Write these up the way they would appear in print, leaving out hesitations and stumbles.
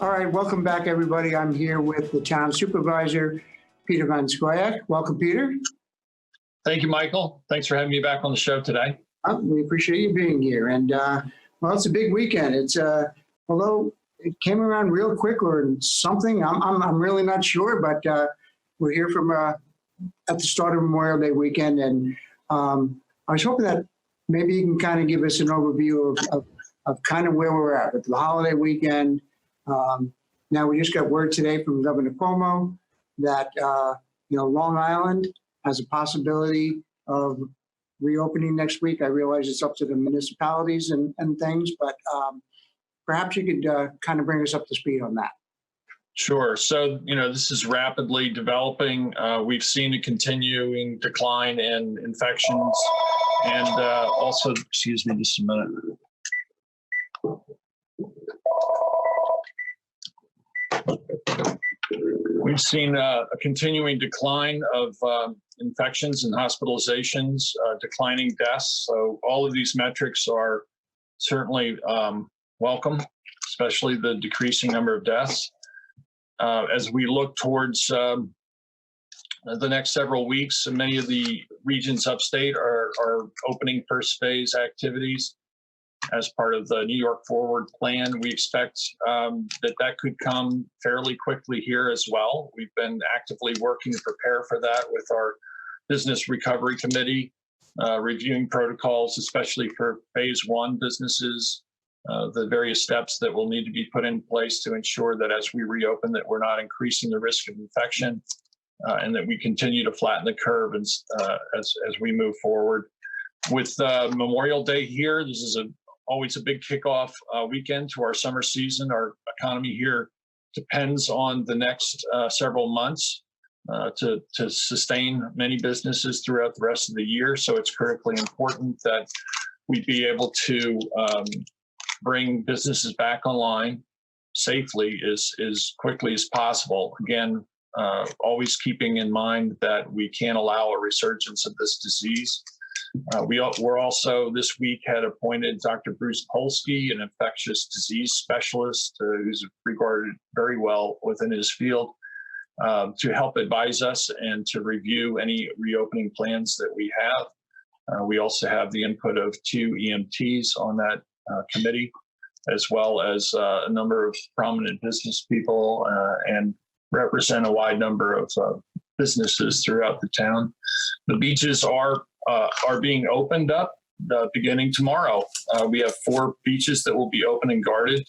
All right, welcome back, everybody. I'm here with the town supervisor, Peter Van Scoyoc. Welcome, Peter. Thank you, Michael. Thanks for having me back on the show today. We appreciate you being here. And well, it's a big weekend. It's although it came around real quick or something, I'm really not sure. But we're here from at the start of Memorial Day weekend, and I was hoping that maybe you can kind of give us an overview of kind of where we're at with the holiday weekend. Now we just got word today from Governor Cuomo that Long Island has a possibility of reopening next week. I realize it's up to the municipalities and things, but perhaps you could kind of bring us up to speed on that. Sure. So, this is rapidly developing. We've seen a continuing decline in infections and also, excuse me just a minute. We've seen a continuing decline of infections and hospitalizations, declining deaths. So all of these metrics are certainly welcome, especially the decreasing number of deaths. As we look towards the next several weeks, many of the regions upstate are opening first phase activities as part of the New York Forward Plan. We expect that could come fairly quickly here as well. We've been actively working to prepare for that with our Business Recovery Committee, reviewing protocols, especially for phase one businesses, the various steps that will need to be put in place to ensure that as we reopen that we're not increasing the risk of infection and that we continue to flatten the curve as we move forward. With Memorial Day here, this is always a big kickoff weekend to our summer season. Our economy here depends on the next several months to sustain many businesses throughout the rest of the year. So it's critically important that we be able to bring businesses back online safely as quickly as possible. Again, always keeping in mind that we can't allow a resurgence of this disease. We're also this week had appointed Dr. Bruce Polsky, an infectious disease specialist who's regarded very well within his field, to help advise us and to review any reopening plans that we have. We also have the input of 2 EMTs on that committee, as well as a number of prominent business people and represent a wide number of businesses throughout the town. The beaches are being opened up beginning tomorrow. We have 4 beaches that will be open and guarded.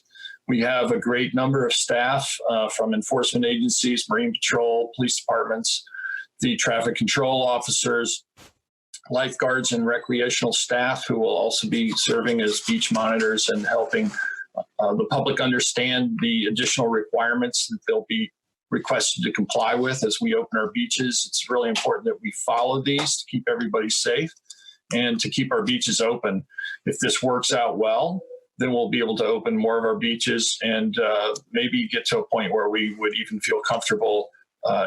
We have a great number of staff from enforcement agencies, Marine Patrol, police departments, the traffic control officers, lifeguards, and recreational staff who will also be serving as beach monitors and helping the public understand the additional requirements that they'll be requested to comply with as we open our beaches. It's really important that we follow these to keep everybody safe and to keep our beaches open. If this works out well, then we'll be able to open more of our beaches and maybe get to a point where we would even feel comfortable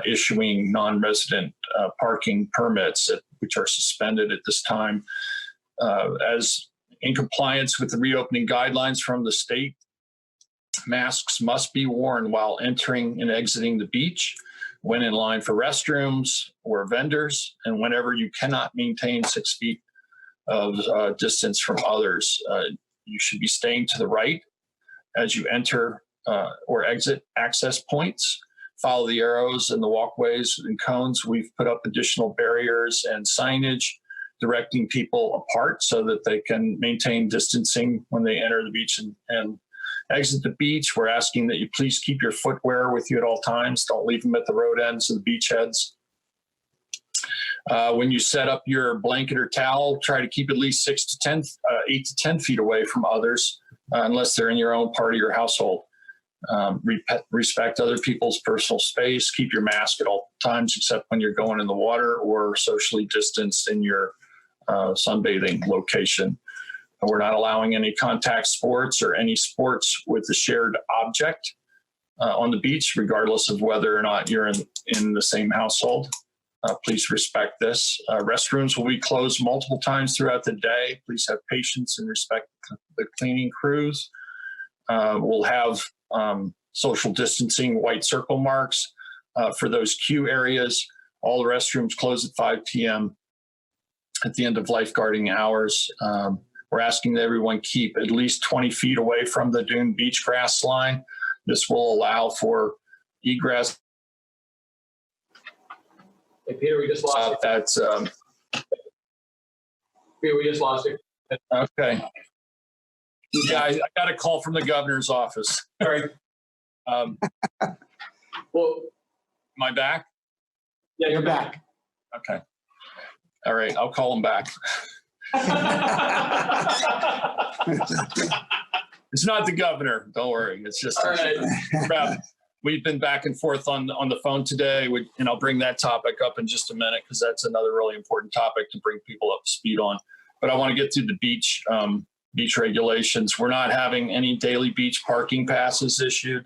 issuing non-resident parking permits, which are suspended at this time. As in compliance with the reopening guidelines from the state, masks must be worn while entering and exiting the beach, when in line for restrooms or vendors, and whenever you cannot maintain 6 feet of distance from others. You should be staying to the right as you enter or exit access points. Follow the arrows and the walkways and cones. We've put up additional barriers and signage directing people apart so that they can maintain distancing when they enter the beach and exit the beach. We're asking that you please keep your footwear with you at all times. Don't leave them at the road ends of the beach heads. When you set up your blanket or towel, try to keep at least 8 to 10 feet away from others, unless they're in your own part of your household. Respect other people's personal space. Keep your mask at all times, except when you're going in the water or socially distanced in your sunbathing location. We're not allowing any contact sports or any sports with a shared object on the beach, regardless of whether or not you're in the same household. Please respect this. Restrooms will be closed multiple times throughout the day. Please have patience and respect the cleaning crews. We'll have social distancing white circle marks for those queue areas. All the restrooms close at 5 p.m. at the end of lifeguarding hours. We're asking that everyone keep at least 20 feet away from the dune beach grass line. This will allow for egress. Hey, Peter, we just lost you. That's Peter, we just lost you. okay. Yeah, I got a call from the governor's office. All right. Well, Am I back? yeah, You're back. Okay. All right, I'll call him back. It's not the governor. Don't worry. It's just All right. we've been back and forth on the phone today, and I'll bring that topic up in just a minute because that's another really important topic to bring people up to speed on. But I want to get through the beach regulations. We're not having any daily beach parking passes issued.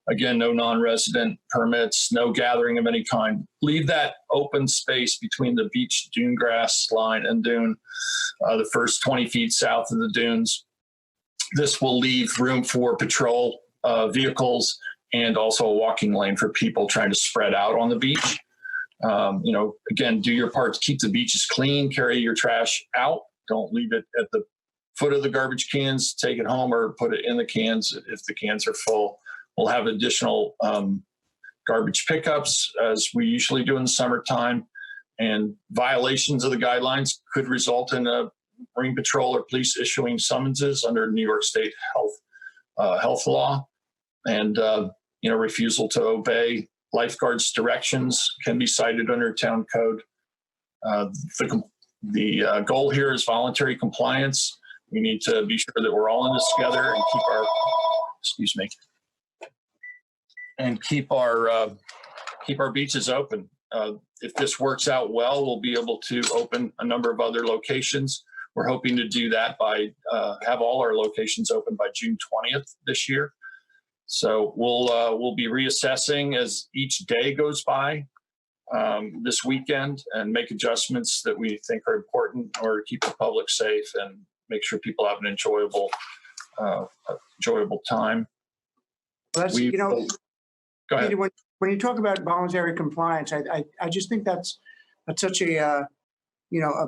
Again, no non-resident permits, no gathering of any kind. Leave that open space between the beach dune grass line and dune, the first 20 feet south of the dunes. This will leave room for patrol vehicles and also a walking lane for people trying to spread out on the beach. Again, do your part to keep the beaches clean, carry your trash out. Don't leave it at the foot of the garbage cans, take it home or put it in the cans if the cans are full. We'll have additional garbage pickups as we usually do in the summertime, and violations of the guidelines could result in a Marine Patrol or police issuing summonses under New York State health law, and refusal to obey lifeguards' directions can be cited under town code. The goal here is voluntary compliance. We need to be sure that we're all in this together and keep our beaches open. If this works out well, we'll be able to open a number of other locations. We're hoping to do that by have all our locations open by June 20th this year. So we'll be reassessing as each day goes by this weekend and make adjustments that we think are important in order to keep the public safe and make sure people have an enjoyable time. Well, that's, Go ahead. Peter, when you talk about voluntary compliance, I just think that's such a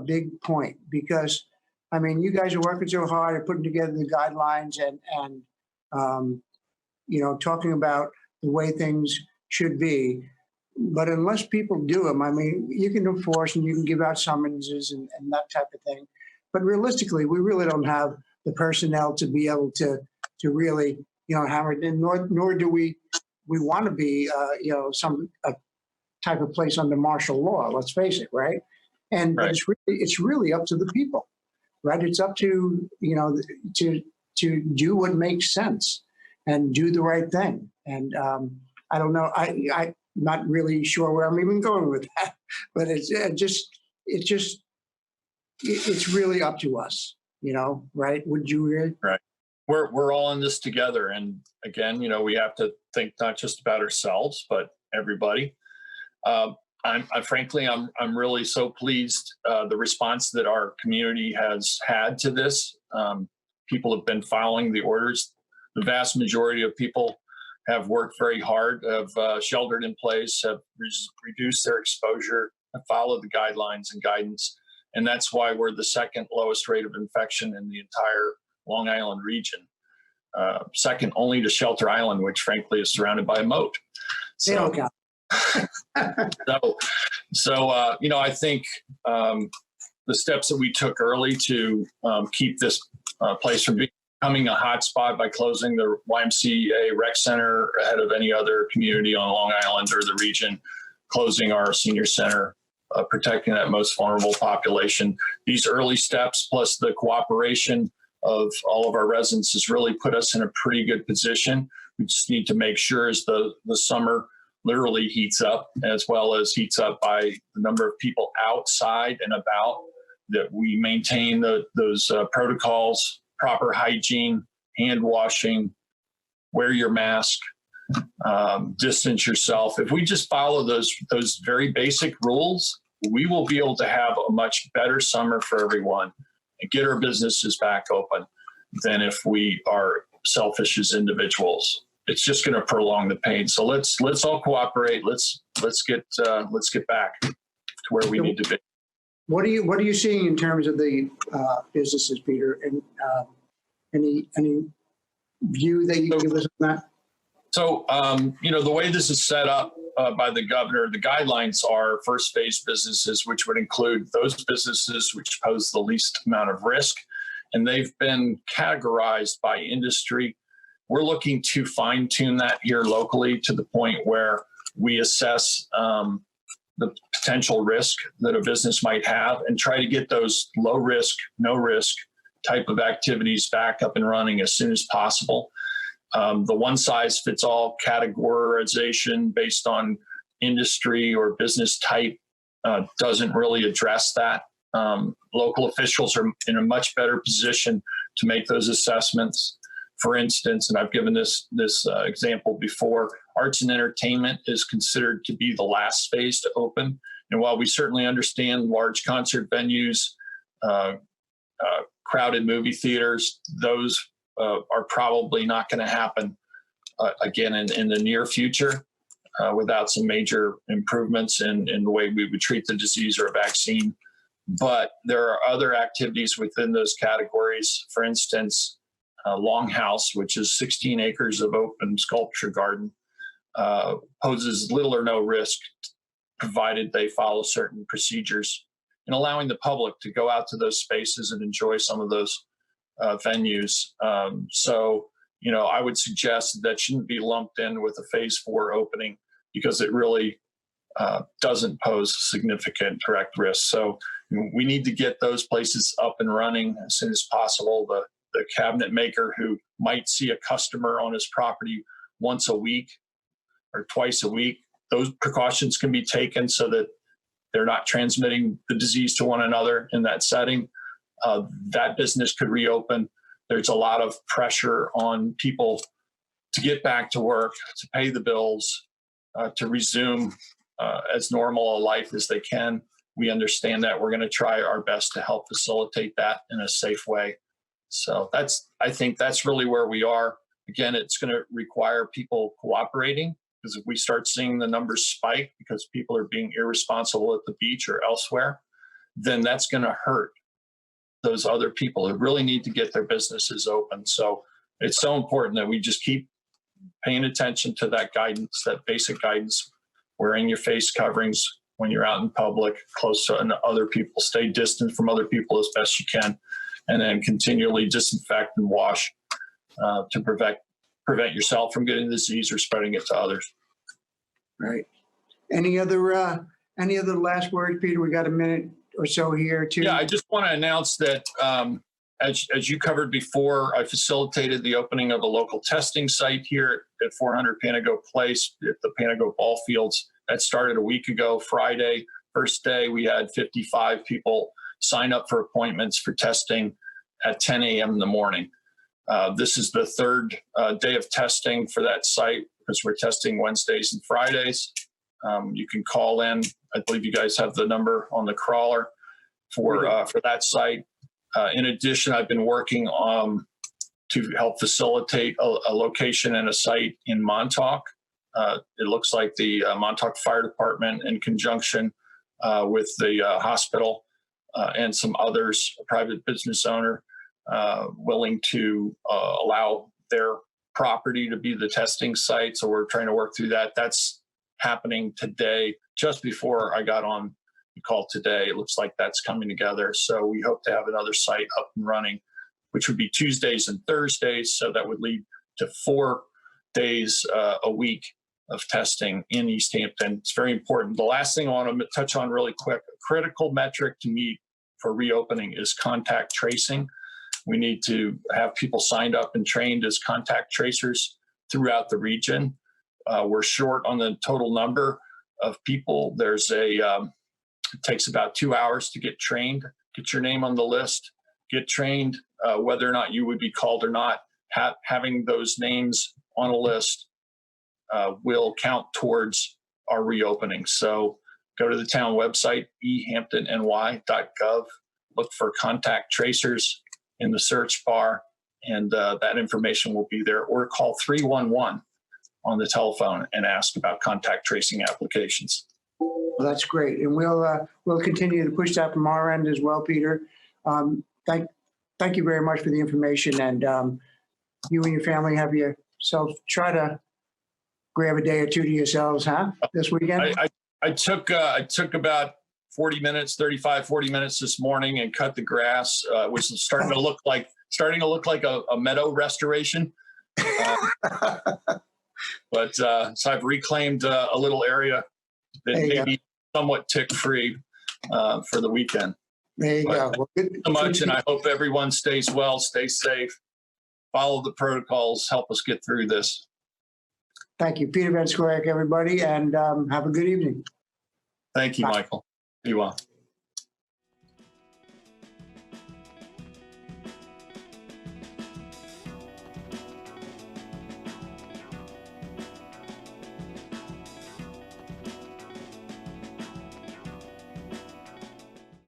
big point, because I mean, you guys are working so hard at putting together the guidelines and talking about the way things should be. But unless people do them, I mean, you can enforce and you can give out summonses and that type of thing. But realistically, we really don't have the personnel to be able to really, hammer it in, nor do we want to be, some type of place under martial law. Let's face it, right? And right. But it's really up to the people, right? It's up to to do what makes sense and do the right thing. And I don't know, I'm not really sure where I'm even going with that, but it's really up to us, right? Would you agree? Right. We're all in this together. And again, we have to think not just about ourselves, but everybody. I'm really so pleased the response that our community has had to this. People have been following the orders. The vast majority of people have worked very hard, have sheltered in place, have reduced their exposure, have followed the guidelines and guidance. And that's why we're the second lowest rate of infection in the entire Long Island region, second only to Shelter Island, which frankly is surrounded by a moat. So, I think the steps that we took early to keep this place from becoming a hotspot by closing the YMCA Rec Center ahead of any other community on Long Island or the region, closing our senior center, protecting that most vulnerable population. These early steps, plus the cooperation of all of our residents, has really put us in a pretty good position. We just need to make sure as the summer literally heats up, as well as heats up by the number of people outside and about, that we maintain those protocols, proper hygiene, hand washing, wear your mask, distance yourself. If we just follow those very basic rules, we will be able to have a much better summer for everyone and get our businesses back open than if we are selfish as individuals. it's just going to prolong the pain. So let's all cooperate. Let's get back to where we need to be. What are you seeing in terms of the businesses, Peter? And any view that you can give us on that? So, the way this is set up by the governor, the guidelines are first phase businesses, which would include those businesses which pose the least amount of risk. And they've been categorized by industry. We're looking to fine tune that here locally to the point where we assess the potential risk that a business might have and try to get those low risk, no risk type of activities back up and running as soon as possible. The one size fits all categorization based on industry or business type doesn't really address that. Local officials are in a much better position to make those assessments. For instance, and I've given this example before, arts and entertainment is considered to be the last phase to open. And while we certainly understand large concert venues, crowded movie theaters, those are probably not going to happen again in the near future without some major improvements in the way we would treat the disease or a vaccine. But there are other activities within those categories. For instance, Longhouse, which is 16 acres of open sculpture garden, poses little or no risk, provided they follow certain procedures, and allowing the public to go out to those spaces and enjoy some of those venues. So, I would suggest that shouldn't be lumped in with a phase 4 opening because it really doesn't pose significant direct risk. So we need to get those places up and running as soon as possible. The cabinet maker who might see a customer on his property once a week or twice a week, those precautions can be taken so that they're not transmitting the disease to one another in that setting. That business could reopen. There's a lot of pressure on people to get back to work, to pay the bills, to resume as normal a life as they can. We understand that. We're going to try our best to help facilitate that in a safe way. So I think that's really where we are. Again, it's going to require people cooperating, because if we start seeing the numbers spike because people are being irresponsible at the beach or elsewhere, then that's going to hurt those other people who really need to get their businesses open. So it's so important that we just keep paying attention to that guidance, that basic guidance, wearing your face coverings when you're out in public, close to other people, stay distant from other people as best you can, and then continually disinfect and wash to prevent yourself from getting the disease or spreading it to others. Right. Any other last words, Peter? We got a minute or so here too. Yeah, I just want to announce that as you covered before, I facilitated the opening of a local testing site here at 400 Panago Place at the Panago Ball Fields. That started a week ago, Friday. First day, we had 55 people sign up for appointments for testing at 10 a.m. in the morning. This is the third day of testing for that site because we're testing Wednesdays and Fridays. You can call in. I believe you guys have the number on the crawler for that site. In addition, I've been working to help facilitate a location and a site in Montauk. It looks like the Montauk Fire Department, in conjunction with the hospital and some others, a private business owner, willing to allow their property to be the testing site. So we're trying to work through that. That's happening today, just before I got on the call today. It looks like that's coming together. So we hope to have another site up and running, which would be Tuesdays and Thursdays. So that would lead to 4 days a week of testing in East Hampton. It's very important. The last thing I want to touch on really quick, a critical metric to meet for reopening is contact tracing. We need to have people signed up and trained as contact tracers throughout the region. We're short on the total number of people. It takes about 2 hours to get trained, get your name on the list, get trained, whether or not you would be called or not. Having those names on a list will count towards our reopening. So go to the town website, ehamptonny.gov, look for contact tracers in the search bar, and that information will be there, or call 311 on the telephone and ask about contact tracing applications. Well, that's great. And we'll continue to push that from our end as well, Peter. Thank you very much for the information, and you and your family have yourselves, try to grab a day or two to yourselves, huh, this weekend? I took about 40 minutes this morning and cut the grass, which is starting to look like a meadow restoration. But so I've reclaimed a little area that may be somewhat tick-free for the weekend. There you go. Well, good, So much, and I hope everyone stays well, stay safe, follow the protocols, help us get through this. Thank you, Peter Van Scoyoc, everybody, and have a good evening. Thank you, Michael. Be well.